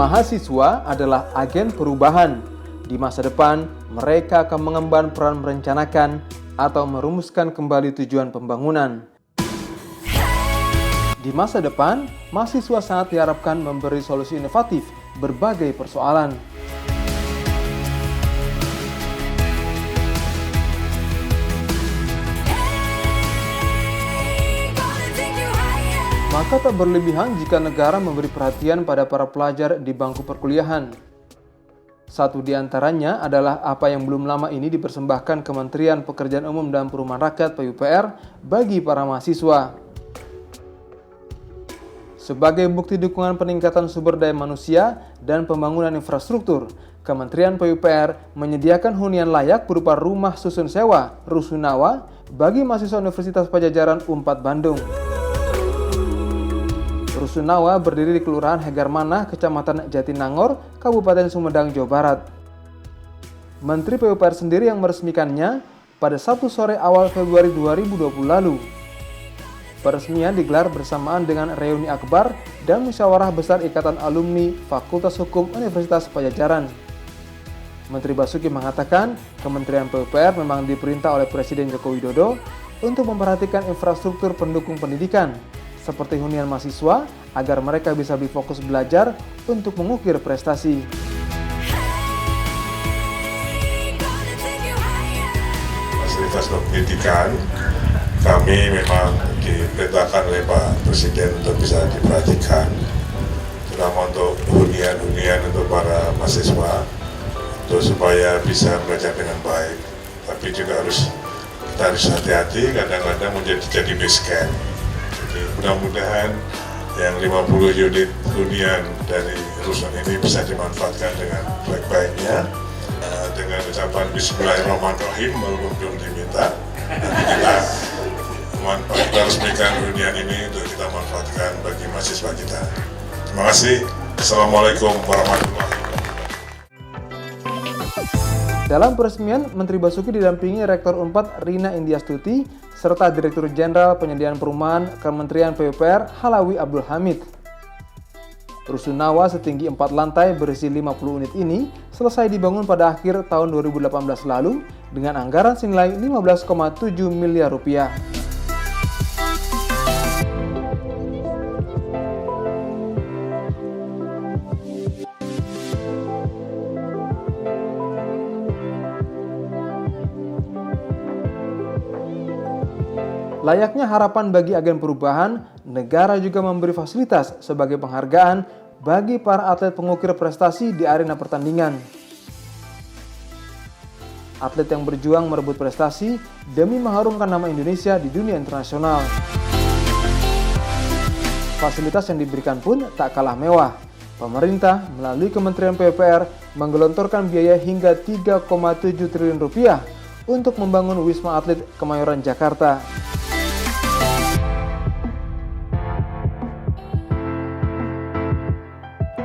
Mahasiswa adalah agen perubahan. Di masa depan, mereka akan mengemban peran merencanakan atau merumuskan kembali tujuan pembangunan. Di masa depan, mahasiswa sangat diharapkan memberi solusi inovatif berbagai persoalan. Maka tak berlebihan jika negara memberi perhatian pada para pelajar di bangku perkuliahan. Satu di antaranya adalah apa yang belum lama ini dipersembahkan Kementerian Pekerjaan Umum dan Perumahan Rakyat (PUPR) bagi para mahasiswa. Sebagai bukti dukungan peningkatan sumber daya manusia dan pembangunan infrastruktur, Kementerian PUPR menyediakan hunian layak berupa rumah susun sewa Rusunawa bagi mahasiswa Universitas Padjadjaran Unpad Bandung. Rusunawa berdiri di Kelurahan Hegarmanah, Kecamatan Jatinangor, Kabupaten Sumedang, Jawa Barat. Menteri PUPR sendiri yang meresmikannya pada Sabtu sore awal Februari 2020 lalu. Peresmian digelar bersamaan dengan reuni akbar dan musyawarah besar Ikatan Alumni Fakultas Hukum Universitas Padjadjaran. Menteri Basuki mengatakan Kementerian PUPR memang diperintah oleh Presiden Joko Widodo untuk memperhatikan infrastruktur pendukung pendidikan, seperti hunian mahasiswa, agar mereka bisa lebih fokus belajar untuk mengukir prestasi. Fasilitas pendidikan kami memang diperintahkan oleh Pak Presiden untuk bisa diperhatikan, terutama untuk hunian untuk para mahasiswa, untuk supaya bisa belajar dengan baik. Tapi juga kita harus hati-hati, kadang-kadang menjadi base camp. Mudah-mudahan yang 50 unit hunian dari rusun ini bisa dimanfaatkan dengan baik-baiknya, dengan ucapan Bismillahirrahmanirrahim walaupun belum diminta. Nanti kita resmikan hunian ini untuk kita manfaatkan bagi mahasiswa kita. Terima kasih. Assalamualaikum warahmatullahi wabarakatuh. Dalam peresmian, Menteri Basuki didampingi Rektor Unpad Rina Indiastuti serta Direktur Jenderal Penyediaan Perumahan Kementerian PUPR Halawi Abdul Hamid. Rusunawa setinggi 4 lantai berisi 50 unit ini selesai dibangun pada akhir tahun 2018 lalu dengan anggaran senilai 15,7 miliar rupiah. Layaknya harapan bagi agen perubahan, negara juga memberi fasilitas sebagai penghargaan bagi para atlet pengukir prestasi di arena pertandingan. Atlet yang berjuang merebut prestasi demi mengharumkan nama Indonesia di dunia internasional. Fasilitas yang diberikan pun tak kalah mewah. Pemerintah melalui Kementerian PUPR menggelontorkan biaya hingga 3,7 triliun rupiah untuk membangun Wisma Atlet Kemayoran, Jakarta.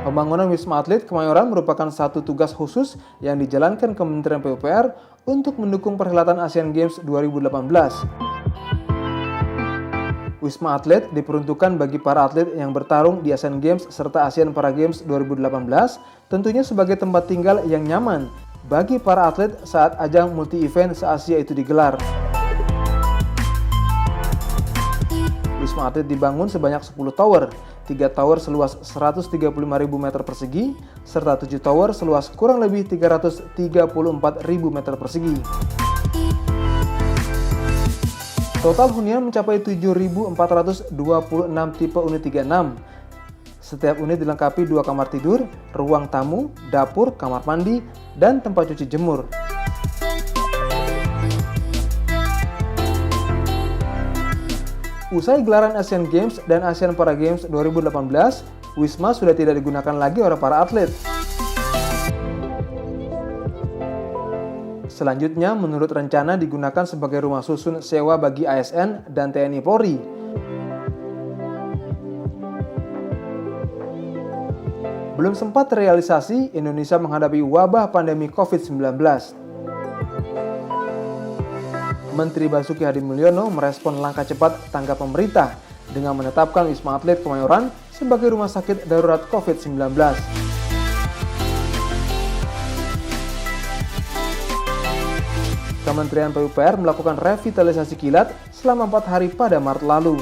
Pembangunan Wisma Atlet Kemayoran merupakan satu tugas khusus yang dijalankan Kementerian PUPR untuk mendukung perhelatan Asian Games 2018. Wisma Atlet diperuntukkan bagi para atlet yang bertarung di Asian Games serta Asian Para Games 2018, tentunya sebagai tempat tinggal yang nyaman bagi para atlet saat ajang multi-event se-Asia itu digelar. Wisma Atlet dibangun sebanyak 10 tower, 3 tower seluas 135.000 meter persegi, serta 7 tower seluas kurang lebih 334.000 meter persegi. Total hunian mencapai 7.426 tipe unit 36. Setiap unit dilengkapi 2 kamar tidur, ruang tamu, dapur, kamar mandi, dan tempat cuci jemur. Usai gelaran Asian Games dan Asian Para Games 2018, Wisma sudah tidak digunakan lagi oleh para atlet. Selanjutnya, menurut rencana digunakan sebagai rumah susun sewa bagi ASN dan TNI Polri. Belum sempat terrealisasi, Indonesia menghadapi wabah pandemi COVID-19. Menteri Basuki Hadimulyono merespon langkah cepat tanggap pemerintah dengan menetapkan Wisma Atlet Kemayoran sebagai rumah sakit darurat COVID-19. Kementerian PUPR melakukan revitalisasi kilat selama 4 hari pada Maret lalu.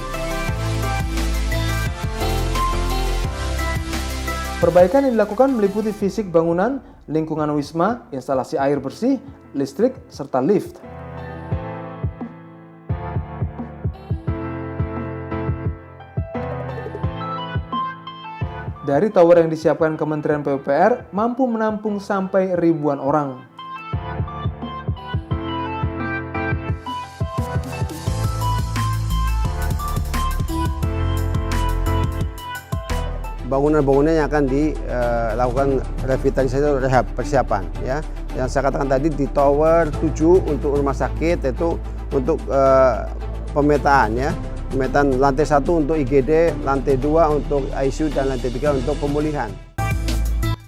Perbaikan yang dilakukan meliputi fisik bangunan, lingkungan wisma, instalasi air bersih, listrik, serta lift. Dari tower yang disiapkan Kementerian PUPR mampu menampung sampai ribuan orang. Bangunan-bangunan yang akan dilakukan revitalisasi atau rehab persiapan ya. Yang saya katakan tadi di tower 7 untuk rumah sakit itu untuk pemetaan ya. Pemetaan lantai 1 untuk IGD, lantai 2 untuk ICU dan lantai 3 untuk pemulihan.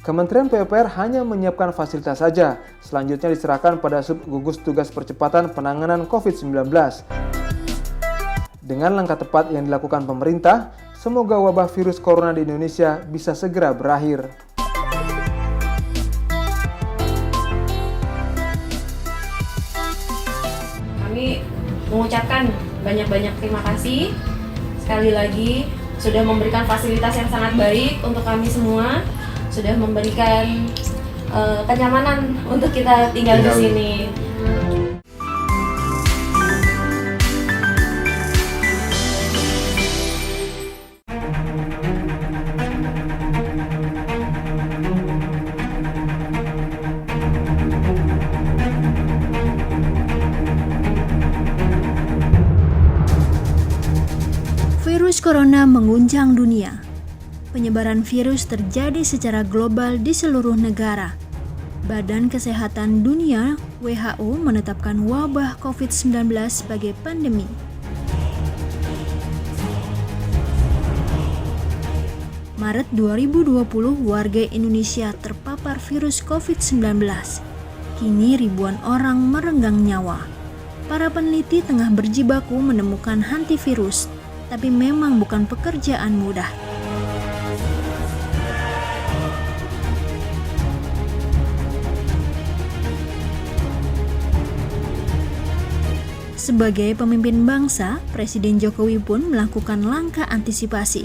Kementerian PUPR hanya menyiapkan fasilitas saja. Selanjutnya diserahkan pada Sub Gugus Tugas Percepatan Penanganan COVID-19. Dengan langkah tepat yang dilakukan pemerintah, semoga wabah virus corona di Indonesia bisa segera berakhir. Kami mengucapkan banyak-banyak terima kasih sekali lagi sudah memberikan fasilitas yang sangat baik untuk kami semua, sudah memberikan kenyamanan untuk kita tinggal di sini. Virus corona mengguncang dunia. Penyebaran virus terjadi secara global di seluruh negara. Badan Kesehatan Dunia (WHO) menetapkan wabah COVID-19 sebagai pandemi. Maret 2020, warga Indonesia terpapar virus COVID-19. Kini ribuan orang merenggang nyawa. Para peneliti tengah berjibaku menemukan antivirus, tapi memang bukan pekerjaan mudah. Sebagai pemimpin bangsa, Presiden Jokowi pun melakukan langkah antisipasi.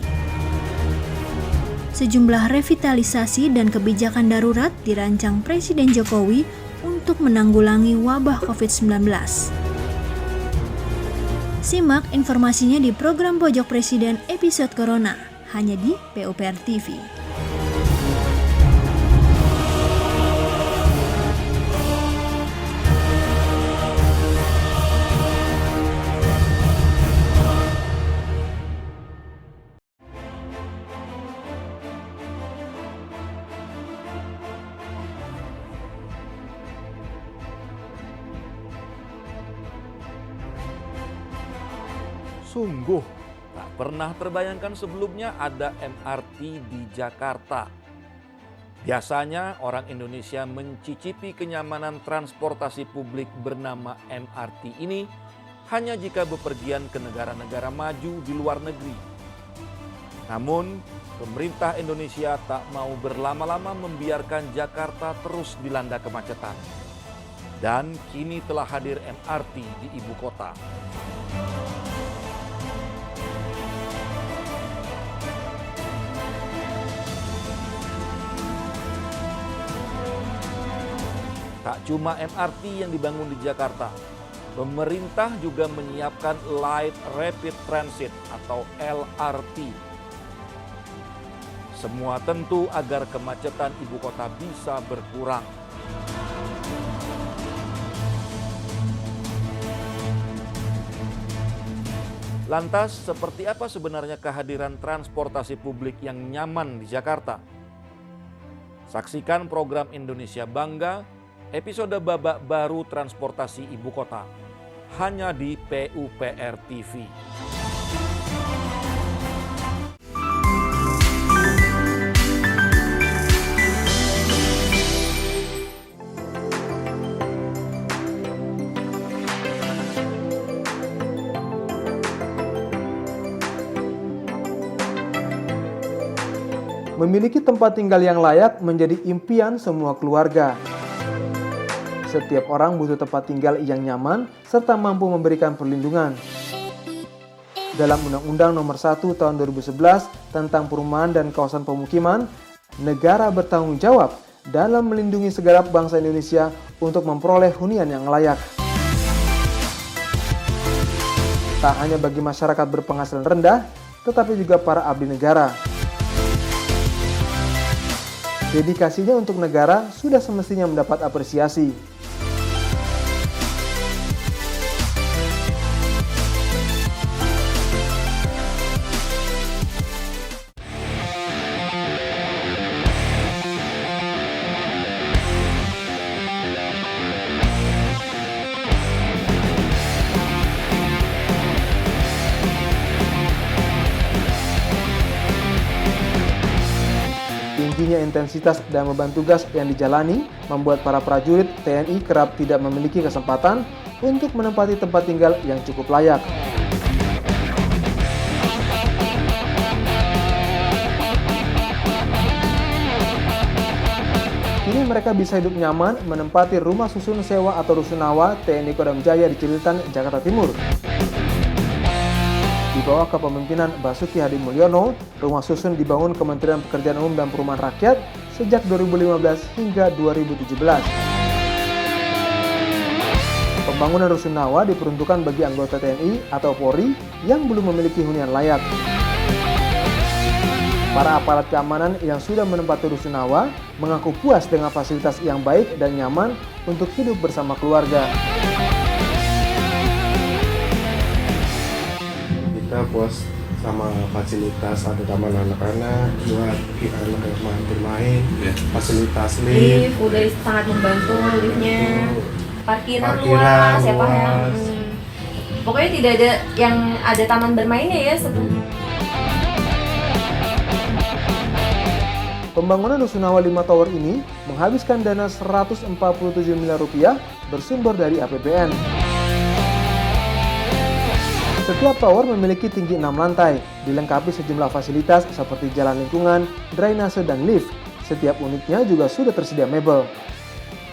Sejumlah revitalisasi dan kebijakan darurat dirancang Presiden Jokowi untuk menanggulangi wabah COVID-19. Simak informasinya di program Pojok Presiden episode Corona, hanya di PUPR TV. Sungguh, tak pernah terbayangkan sebelumnya ada MRT di Jakarta. Biasanya orang Indonesia mencicipi kenyamanan transportasi publik bernama MRT ini hanya jika bepergian ke negara-negara maju di luar negeri. Namun, pemerintah Indonesia tak mau berlama-lama membiarkan Jakarta terus dilanda kemacetan. Dan kini telah hadir MRT di ibu kota. Tak cuma MRT yang dibangun di Jakarta, pemerintah juga menyiapkan Light Rapid Transit atau LRT. Semua tentu agar kemacetan ibu kota bisa berkurang. Lantas, seperti apa sebenarnya kehadiran transportasi publik yang nyaman di Jakarta? Saksikan program Indonesia Bangga, episode babak baru transportasi ibu kota, hanya di PUPR TV. Memiliki tempat tinggal yang layak menjadi impian semua keluarga. Setiap orang butuh tempat tinggal yang nyaman serta mampu memberikan perlindungan. Dalam Undang-Undang Nomor 1 Tahun 2011 tentang Perumahan dan Kawasan Pemukiman, negara bertanggung jawab dalam melindungi segenap bangsa Indonesia untuk memperoleh hunian yang layak. Tak hanya bagi masyarakat berpenghasilan rendah, tetapi juga para abdi negara. Dedikasinya untuk negara sudah semestinya mendapat apresiasi. Tingginya intensitas dan beban tugas yang dijalani membuat para prajurit TNI kerap tidak memiliki kesempatan untuk menempati tempat tinggal yang cukup layak. Kini mereka bisa hidup nyaman menempati rumah susun sewa atau rusunawa TNI Kodam Jaya di Cililitan, Jakarta Timur. Di bawah kepemimpinan Basuki Hadi Mulyono, rumah susun dibangun Kementerian Pekerjaan Umum dan Perumahan Rakyat sejak 2015 hingga 2017. Pembangunan rusunawa diperuntukkan bagi anggota TNI atau Polri yang belum memiliki hunian layak. Para aparat keamanan yang sudah menempati rusunawa mengaku puas dengan fasilitas yang baik dan nyaman untuk hidup bersama keluarga. Kita puas sama fasilitas, ada taman anak-anak buat anak-anak bermain, fasilitas lift, udah sangat membantu liftnya, parkiran luas, ya Pak ya. Pokoknya tidak ada yang ada taman bermainnya ya. Pembangunan rusunawa 5 tower ini menghabiskan dana 147 miliar rupiah bersumber dari APBN. Setiap tower memiliki tinggi 6 lantai, dilengkapi sejumlah fasilitas seperti jalan lingkungan, drainase, dan lift. Setiap unitnya juga sudah tersedia mebel.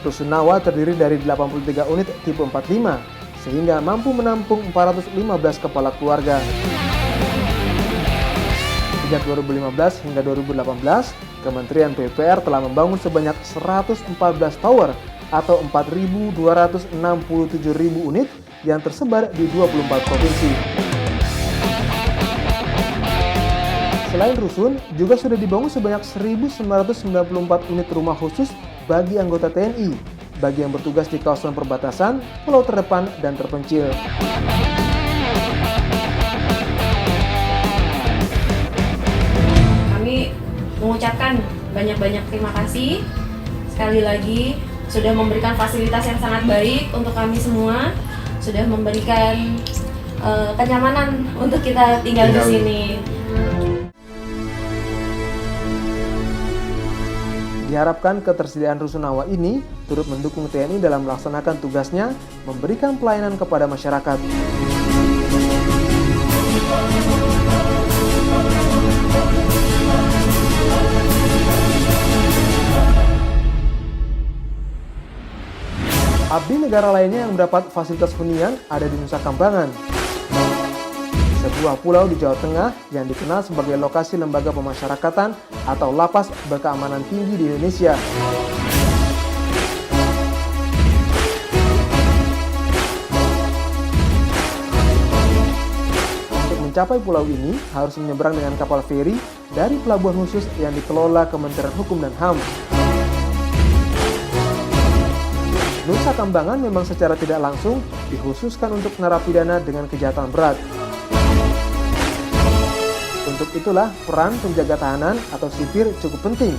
Rusunawa terdiri dari 83 unit tipe 45, sehingga mampu menampung 415 kepala keluarga. Sejak 2015 hingga 2018, Kementerian PUPR telah membangun sebanyak 114 tower atau 4.267.000 unit yang tersebar di 24 provinsi. Selain rusun, juga sudah dibangun sebanyak 1.994 unit rumah khusus bagi anggota TNI, bagi yang bertugas di kawasan perbatasan, pulau terdepan, dan terpencil. Kami mengucapkan banyak-banyak terima kasih sekali lagi sudah memberikan fasilitas yang sangat baik untuk kami semua, sudah memberikan kenyamanan untuk kita tinggal di sini. Diharapkan ketersediaan rusunawa ini turut mendukung TNI dalam melaksanakan tugasnya memberikan pelayanan kepada masyarakat. Abdi negara lainnya yang mendapat fasilitas hunian ada di Nusa Kambangan, sebuah pulau di Jawa Tengah yang dikenal sebagai lokasi lembaga pemasyarakatan atau lapas berkeamanan tinggi di Indonesia. Untuk mencapai pulau ini harus menyeberang dengan kapal feri dari pelabuhan khusus yang dikelola Kementerian Hukum dan HAM. Nusa Kambangan memang secara tidak langsung dikhususkan untuk narapidana dengan kejahatan berat. Untuk itulah peran penjaga tahanan atau sipir cukup penting,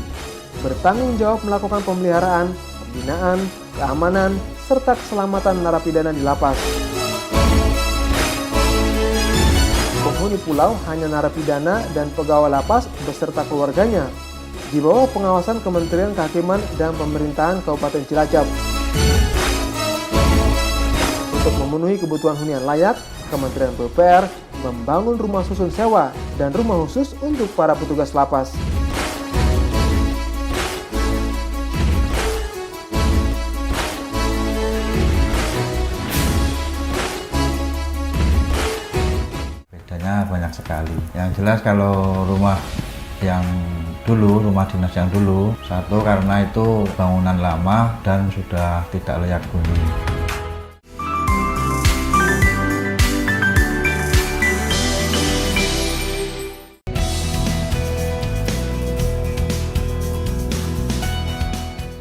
bertanggung jawab melakukan pemeliharaan, pembinaan, keamanan, serta keselamatan narapidana di lapas. Penghuni pulau hanya narapidana dan pegawai lapas beserta keluarganya, di bawah pengawasan Kementerian Kehakiman dan Pemerintahan Kabupaten Cilacap. Untuk memenuhi kebutuhan hunian layak, Kementerian PUPR membangun rumah susun sewa dan rumah khusus untuk para petugas lapas. sekali. Yang jelas kalau rumah yang dulu, rumah dinas yang dulu, satu karena itu bangunan lama dan sudah tidak layak huni.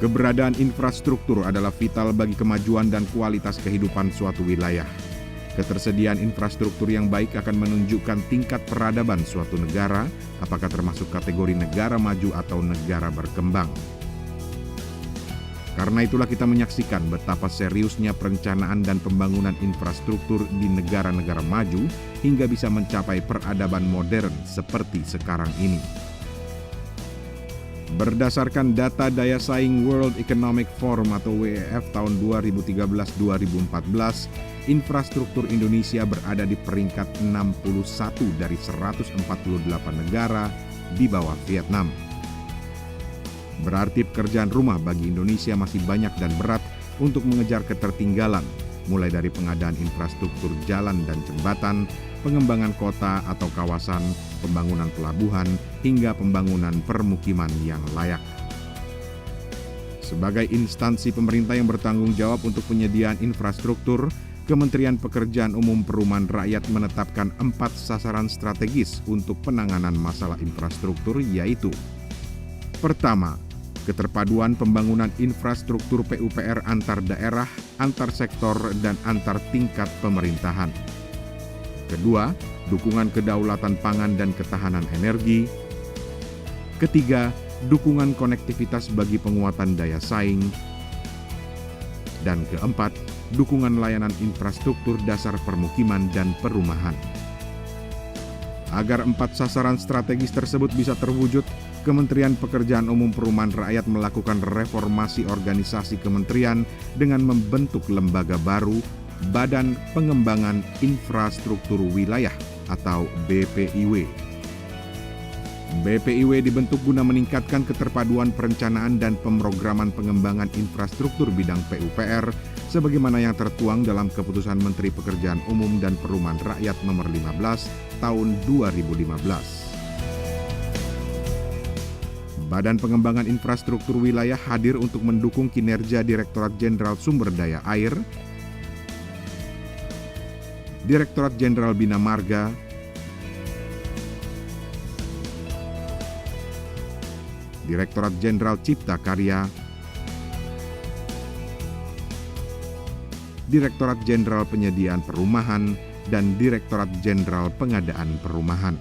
Keberadaan infrastruktur adalah vital bagi kemajuan dan kualitas kehidupan suatu wilayah. Ketersediaan infrastruktur yang baik akan menunjukkan tingkat peradaban suatu negara, apakah termasuk kategori negara maju atau negara berkembang. Karena itulah kita menyaksikan betapa seriusnya perencanaan dan pembangunan infrastruktur di negara-negara maju hingga bisa mencapai peradaban modern seperti sekarang ini. Berdasarkan data daya saing World Economic Forum atau WEF tahun 2013-2014, infrastruktur Indonesia berada di peringkat 61 dari 148 negara di bawah Vietnam. Berarti pekerjaan rumah bagi Indonesia masih banyak dan berat untuk mengejar ketertinggalan, mulai dari pengadaan infrastruktur jalan dan jembatan, pengembangan kota atau kawasan, pembangunan pelabuhan, hingga pembangunan permukiman yang layak. Sebagai instansi pemerintah yang bertanggung jawab untuk penyediaan infrastruktur, Kementerian Pekerjaan Umum Perumahan Rakyat menetapkan 4 sasaran strategis untuk penanganan masalah infrastruktur, yaitu: pertama, keterpaduan pembangunan infrastruktur PUPR antar daerah, antar sektor, dan antar tingkat pemerintahan. Kedua, dukungan kedaulatan pangan dan ketahanan energi. Ketiga, dukungan konektivitas bagi penguatan daya saing. Dan keempat, dukungan layanan infrastruktur dasar permukiman dan perumahan. Agar 4 sasaran strategis tersebut bisa terwujud, Kementerian Pekerjaan Umum Perumahan Rakyat melakukan reformasi organisasi kementerian dengan membentuk lembaga baru, Badan Pengembangan Infrastruktur Wilayah atau BPIW. BPIW dibentuk guna meningkatkan keterpaduan perencanaan dan pemrograman pengembangan infrastruktur bidang PUPR sebagaimana yang tertuang dalam Keputusan Menteri Pekerjaan Umum dan Perumahan Rakyat Nomor 15 Tahun 2015. Badan Pengembangan Infrastruktur Wilayah hadir untuk mendukung kinerja Direktorat Jenderal Sumber Daya Air, Direktorat Jenderal Bina Marga, Direktorat Jenderal Cipta Karya, Direktorat Jenderal Penyediaan Perumahan, dan Direktorat Jenderal Pengadaan Perumahan.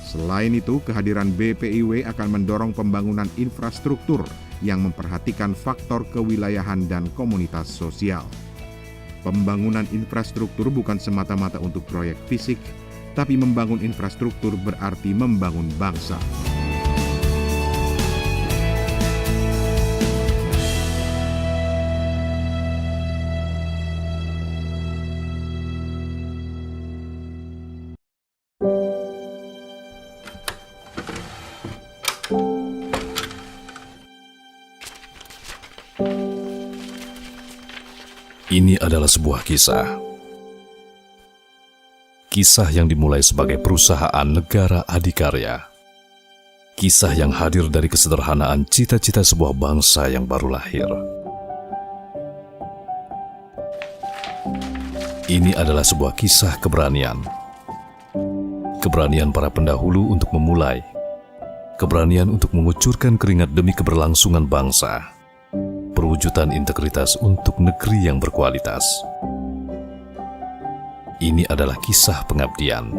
Selain itu, kehadiran BPIW akan mendorong pembangunan infrastruktur yang memperhatikan faktor kewilayahan dan komunitas sosial. Pembangunan infrastruktur bukan semata-mata untuk proyek fisik, tapi membangun infrastruktur berarti membangun bangsa. Ini adalah sebuah kisah. Kisah yang dimulai sebagai perusahaan negara adikarya. Kisah yang hadir dari kesederhanaan cita-cita sebuah bangsa yang baru lahir. Ini adalah sebuah kisah keberanian. Keberanian para pendahulu untuk memulai. Keberanian untuk mengucurkan keringat demi keberlangsungan bangsa. Perwujudan integritas untuk negeri yang berkualitas. Ini adalah kisah pengabdian.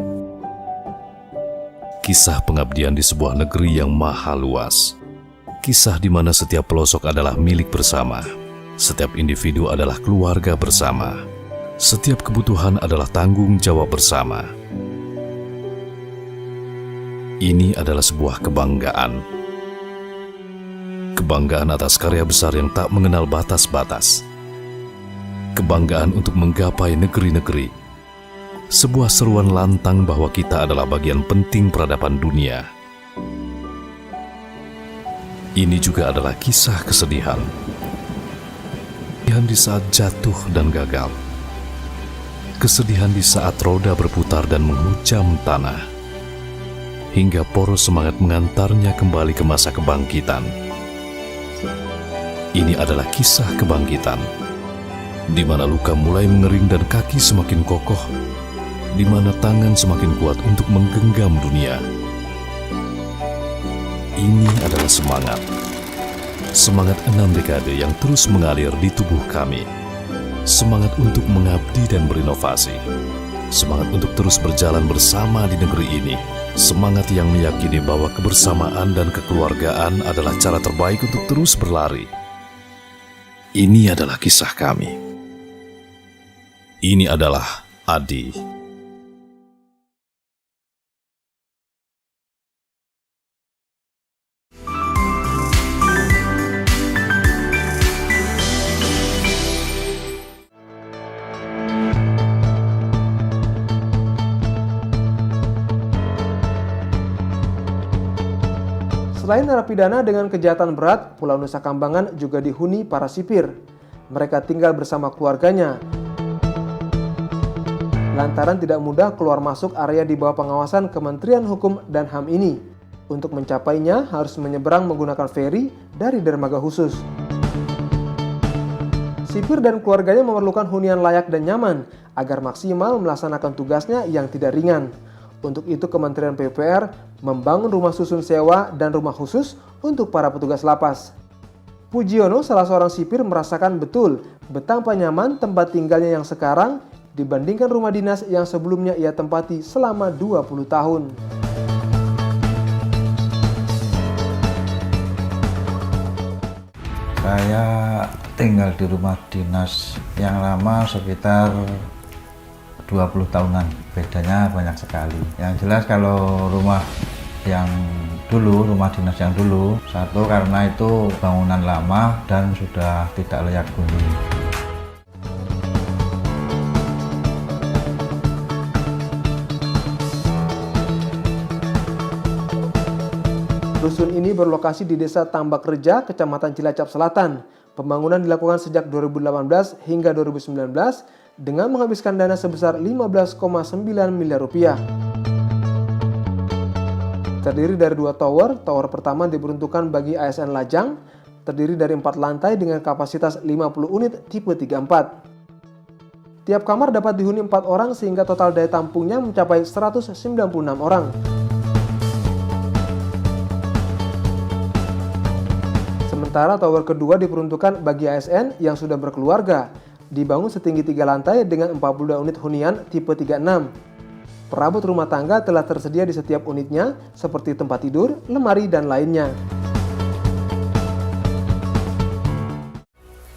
Kisah pengabdian di sebuah negeri yang maha luas. Kisah di mana setiap pelosok adalah milik bersama. Setiap individu adalah keluarga bersama. Setiap kebutuhan adalah tanggung jawab bersama. Ini adalah sebuah kebanggaan. Kebanggaan atas karya besar yang tak mengenal batas-batas. Kebanggaan untuk menggapai negeri-negeri. Sebuah seruan lantang bahwa kita adalah bagian penting peradaban dunia. Ini juga adalah kisah kesedihan. Kesedihan di saat jatuh dan gagal. kesedihan di saat roda berputar dan menghujam tanah, hingga poros semangat mengantarnya kembali ke masa kebangkitan. Ini adalah kisah kebangkitan, di mana luka mulai mengering dan kaki semakin kokoh, di mana tangan semakin kuat untuk menggenggam dunia. Ini adalah semangat 6 dekade yang terus mengalir di tubuh kami. Semangat untuk mengabdi dan berinovasi. Semangat untuk terus berjalan bersama di negeri ini. Semangat yang meyakini bahwa kebersamaan dan kekeluargaan adalah cara terbaik untuk terus berlari. Ini adalah kisah kami. Ini adalah Adi. Selain narapidana dengan kejahatan berat, Pulau Nusa Kambangan juga dihuni para sipir. Mereka tinggal bersama keluarganya. Lantaran tidak mudah keluar masuk area di bawah pengawasan Kementerian Hukum dan HAM ini. Untuk mencapainya harus menyeberang menggunakan feri dari dermaga khusus. Sipir dan keluarganya memerlukan hunian layak dan nyaman agar maksimal melaksanakan tugasnya yang tidak ringan. Untuk itu Kementerian PUPR membangun rumah susun sewa dan rumah khusus untuk para petugas lapas. Pujiono, salah seorang sipir, merasakan betul betapa nyaman tempat tinggalnya yang sekarang dibandingkan rumah dinas yang sebelumnya ia tempati selama 20 tahun. Saya tinggal di rumah dinas yang lama sekitar 20 tahunan, bedanya banyak sekali. Yang jelas kalau rumah yang dulu, rumah dinas yang dulu, satu karena itu bangunan lama dan sudah tidak layak huni. Dusun ini berlokasi di Desa Tambak Reja, Kecamatan Cilacap Selatan. Pembangunan dilakukan sejak 2018 hingga 2019 dengan menghabiskan dana sebesar 15,9 miliar rupiah. Terdiri dari 2 tower. Tower pertama diperuntukkan bagi ASN Lajang, terdiri dari 4 lantai dengan kapasitas 50 unit tipe 34. Tiap kamar dapat dihuni 4 orang sehingga total daya tampungnya mencapai 196 orang. Sementara tower kedua diperuntukkan bagi ASN yang sudah berkeluarga, dibangun setinggi 3 lantai dengan 42 unit hunian tipe 36. Perabot rumah tangga telah tersedia di setiap unitnya seperti tempat tidur, lemari, dan lainnya.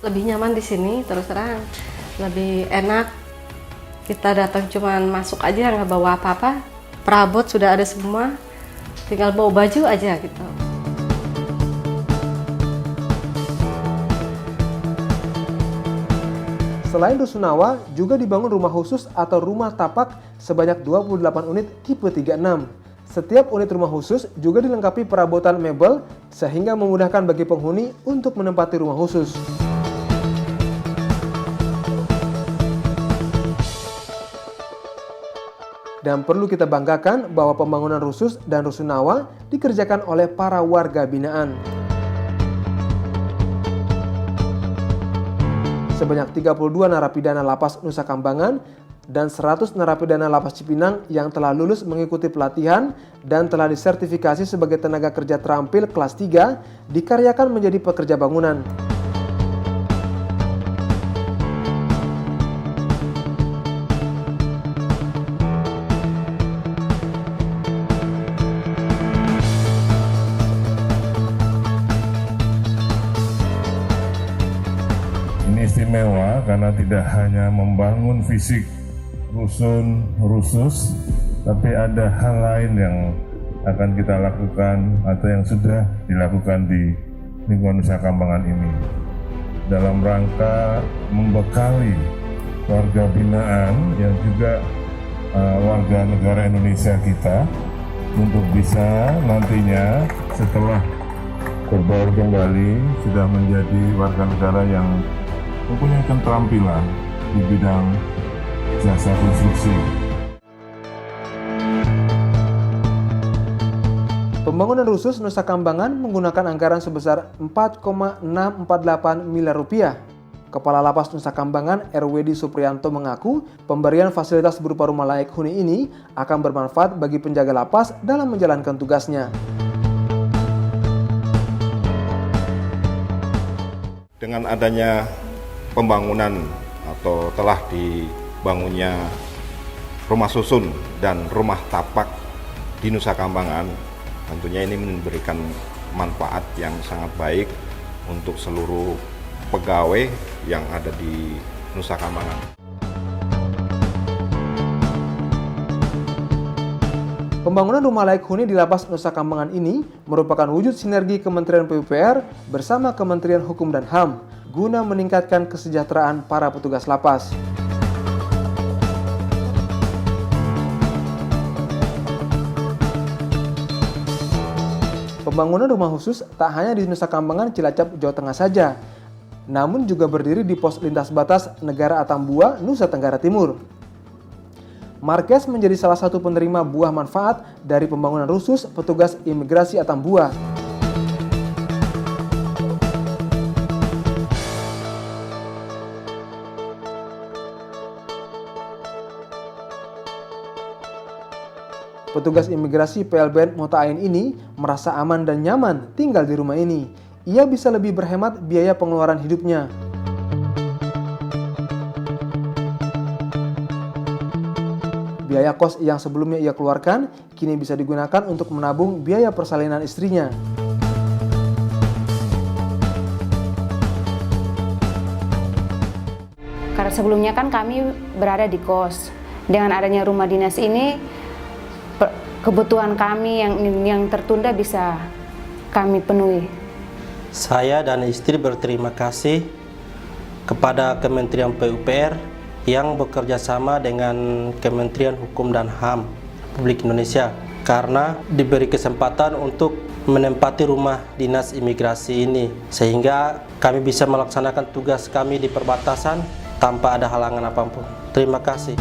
Lebih nyaman di sini, terus terang. Lebih enak. Kita datang cuman masuk aja, nggak bawa apa-apa. Perabot sudah ada semua, tinggal bawa baju aja gitu. Selain Rusunawa, juga dibangun rumah khusus atau rumah tapak sebanyak 28 unit tipe 36. Setiap unit rumah khusus juga dilengkapi perabotan mebel sehingga memudahkan bagi penghuni untuk menempati rumah khusus. Dan perlu kita banggakan bahwa pembangunan Rusus dan Rusunawa dikerjakan oleh para warga binaan. Sebanyak 32 narapidana lapas Nusa Kambangan dan 100 narapidana lapas Cipinang yang telah lulus mengikuti pelatihan dan telah disertifikasi sebagai tenaga kerja terampil kelas 3 dikaryakan menjadi pekerja bangunan. Istimewa karena tidak hanya membangun fisik rusun Rusus, tapi ada hal lain yang akan kita lakukan atau yang sudah dilakukan di lingkungan Nusa Kambangan ini dalam rangka membekali warga binaan yang juga warga negara Indonesia kita untuk bisa nantinya setelah berbaur kembali sudah menjadi warga negara yang mempunyai keterampilan di bidang Jasa Konstruksi. Pembangunan Rusus Nusa Kambangan menggunakan anggaran sebesar 4,648 miliar rupiah. Kepala Lapas Nusa Kambangan RWD Supriyanto mengaku pemberian fasilitas berupa rumah layak huni ini akan bermanfaat bagi penjaga lapas dalam menjalankan tugasnya. Dengan adanya pembangunan atau telah dibangunnya rumah susun dan rumah tapak di Nusa Kambangan, tentunya ini memberikan manfaat yang sangat baik untuk seluruh pegawai yang ada di Nusa Kambangan. Pembangunan rumah layak huni di Lapas Nusa Kambangan ini merupakan wujud sinergi Kementerian PUPR bersama Kementerian Hukum dan HAM guna meningkatkan kesejahteraan para petugas lapas. Pembangunan rumah khusus tak hanya di Nusa Kambangan, Cilacap, Jawa Tengah saja, namun juga berdiri di pos lintas batas negara Atambua, Nusa Tenggara Timur. Marques menjadi salah satu penerima buah manfaat dari pembangunan khusus petugas imigrasi Atambua. Petugas imigrasi PLBN Mota Ain ini merasa aman dan nyaman tinggal di rumah ini. Ia bisa lebih berhemat biaya pengeluaran hidupnya. Biaya kos yang sebelumnya ia keluarkan kini bisa digunakan untuk menabung biaya persalinan istrinya. Karena sebelumnya kan kami berada di kos. Dengan adanya rumah dinas ini, kebutuhan kami yang tertunda bisa kami penuhi. Saya dan istri berterima kasih kepada Kementerian PUPR yang bekerja sama dengan Kementerian Hukum dan HAM Republik Indonesia karena diberi kesempatan untuk menempati rumah dinas imigrasi ini sehingga kami bisa melaksanakan tugas kami di perbatasan tanpa ada halangan apapun. Terima kasih.